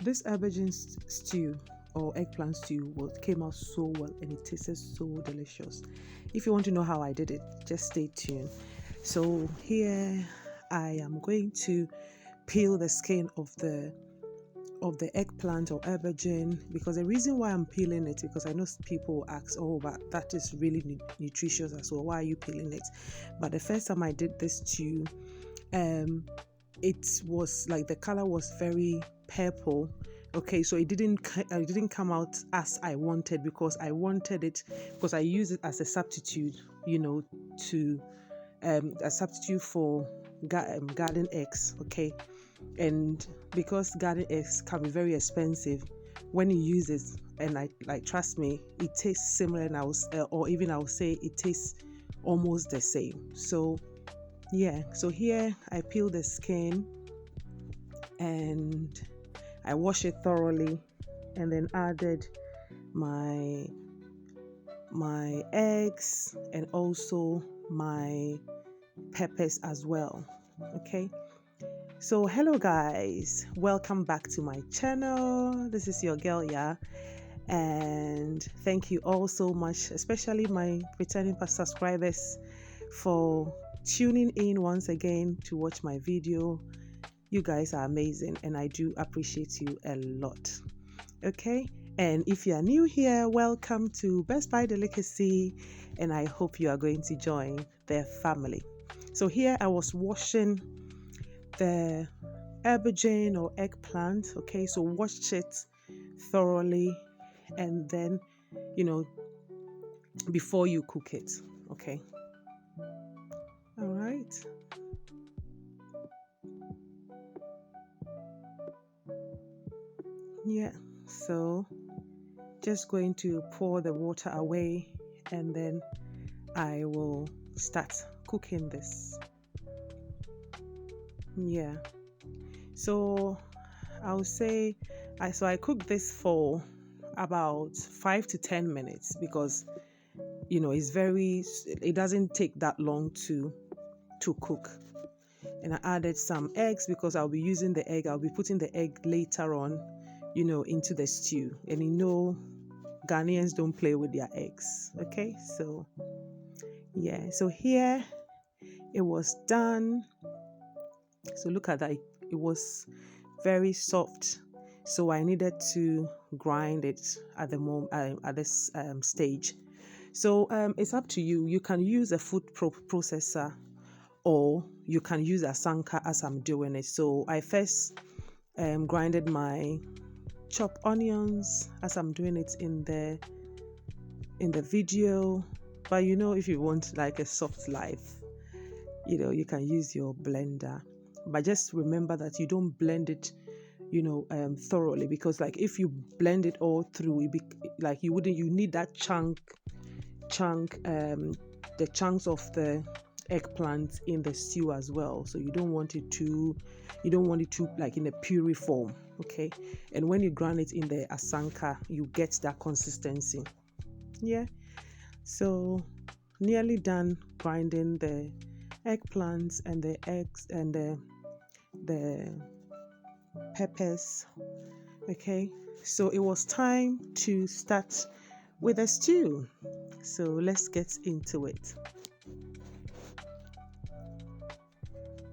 This aubergine stew or eggplant stew came out so well, and it tasted so delicious. If you want to know how I did it, just stay tuned. So here I am going to peel the skin of the eggplant or aubergine, because the reason why I'm peeling it, because I know people ask, oh, but that is really nutritious as well, why are you peeling it? But the first time I did this stew, it was like the color was very purple. Okay, so it didn't come out as I wanted, because I wanted it, because I use it as a substitute, to a substitute for garden eggs. Okay, and because garden eggs can be very expensive, when you use it, and trust me, it tastes similar, and I will say it tastes almost the same. So yeah, so here I peel the skin and I wash it thoroughly, and then added my eggs and also my peppers as well. Okay, so hello guys, welcome back to my channel. This is your girl, yeah, and thank you all so much, especially my returning subscribers, for tuning in once again to watch my video. You guys are amazing, and I do appreciate you a lot. Okay, and if you are new here, welcome to Best Buy Delicacy, and I hope you are going to join their family. So here I was washing the aubergine or eggplant. Okay, so wash it thoroughly, and then before you cook it. Okay, all right. Yeah, so just going to pour the water away, and then I will start cooking this. Yeah, so I'll say I cook this for about 5 to 10 minutes, because it doesn't take that long to cook. And I added some eggs, because I'll be using the egg. I'll be putting the egg later on, into the stew. And Ghanaians don't play with their eggs. Okay, so yeah, so here it was done. So look at that, it was very soft. So I needed to grind it at the moment, at this stage. So it's up to you. You can use a food processor, or you can use a sanka as I'm doing it. So I first grinded my chopped onions as I'm doing it in the video. But if you want like a soft life, you can use your blender. But just remember that you don't blend it thoroughly, because like if you blend it all through, you need that the chunks of the eggplant in the stew as well. So you don't want it to like in a puree form. Okay, and when you grind it in the asanka, you get that consistency. Yeah, so nearly done grinding the eggplants and the eggs and the peppers. Okay, so it was time to start with the stew. So let's get into it.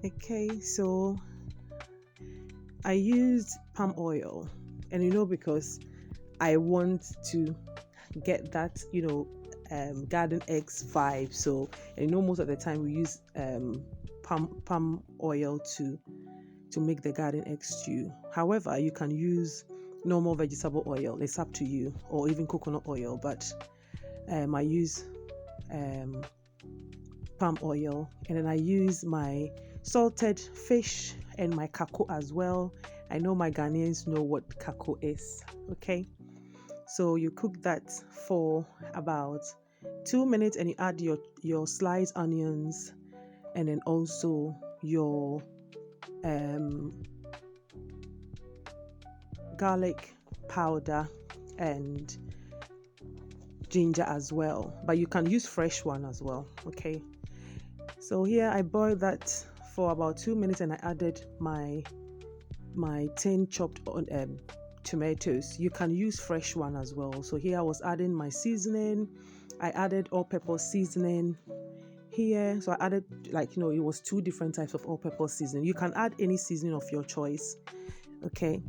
Okay, so I used palm oil, and because I want to get that garden eggs vibe. So most of the time we use palm oil to make the garden egg stew. However, you can use normal vegetable oil. It's up to you, or even coconut oil. But I use palm oil, and then I use my salted fish and my kako as well. I know my Ghanaians know what kako is. Okay, so you cook that for about 2 minutes, and you add your sliced onions, and then also your garlic powder and ginger as well, but you can use fresh one as well. Okay, so here I boiled that for about 2 minutes, and I added my my 10 chopped on tomatoes. You can use fresh one as well. So here I was adding my seasoning. I added all-purpose seasoning here. So I added, like, it was 2 different types of all-purpose seasoning. You can add any seasoning of your choice. Okay,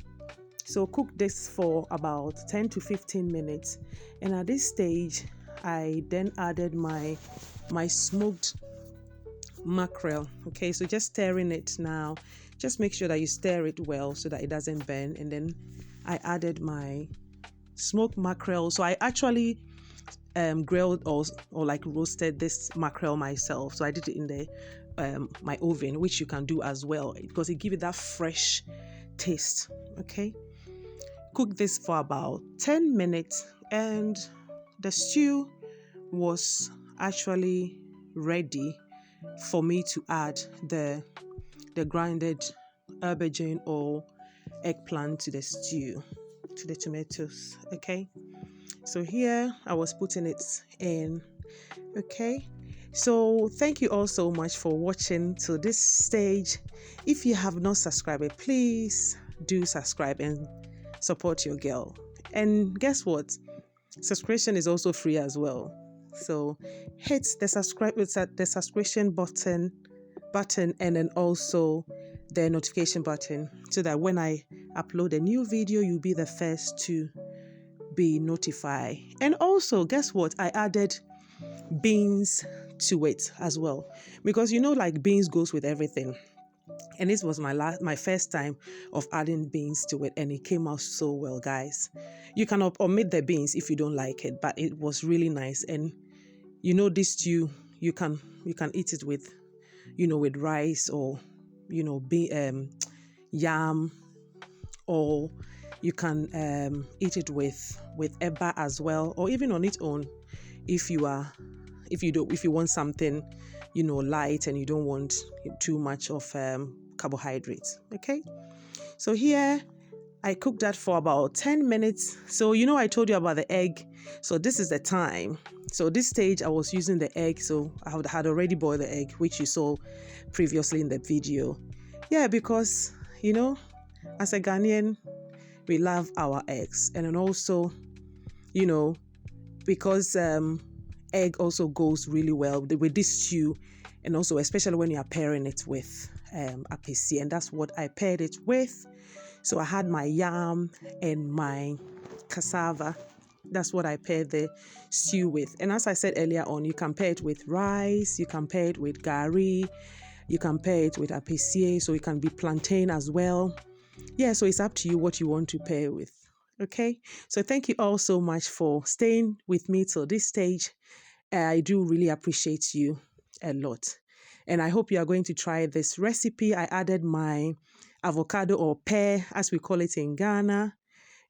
so cook this for about 10 to 15 minutes, and at this stage I then added my smoked mackerel. Okay, so just stirring it now. Just make sure that you stir it well so that it doesn't burn. And then I added my smoked mackerel. So I actually grilled or like roasted this mackerel myself. So I did it in the my oven, which you can do as well, because it gives it that fresh taste. Okay, cook this for about 10 minutes, and the stew was actually ready for me to add the grinded aubergine or eggplant to the stew, to the tomatoes. Okay, so here I was putting it in. Okay, so thank you all so much for watching to this stage. If you have not subscribed, please do subscribe and support your girl. And guess what, subscription is also free as well. So hit the subscription button and then also the notification button, so that when I upload a new video, you'll be the first to be notified. And also, guess what, I added beans to it as well, because like beans goes with everything. And this was my first time of adding beans to it, and it came out so well, guys. You can omit the beans if you don't like it, but it was really nice. And this stew, you can eat it with with rice, or yam, or you can eat it with eba as well, or even on its own, if you want something light and you don't want too much of carbohydrates. Okay, so here I cooked that for about 10 minutes. So I told you about the egg, so this is the time. So this stage I was using the egg, so I had already boiled the egg, which you saw previously in the video. Yeah, because as a Ghanaian, we love our eggs. And then also because egg also goes really well with this stew, and also especially when you are pairing it with apesi, and that's what I paired it with. So I had my yam and my cassava. That's what I paired the stew with. And as I said earlier on, you can pair it with rice, you can pair it with gari, you can pair it with apesi, so it can be plantain as well. Yeah, so it's up to you what you want to pair with. Okay, so thank you all so much for staying with me till this stage. I do really appreciate you a lot. And I hope you are going to try this recipe. I added my avocado, or pear as we call it in Ghana.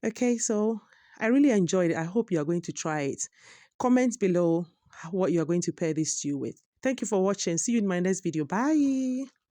Okay, so I really enjoyed it. I hope you are going to try it. Comment below what you are going to pair this stew with. Thank you for watching. See you in my next video. Bye.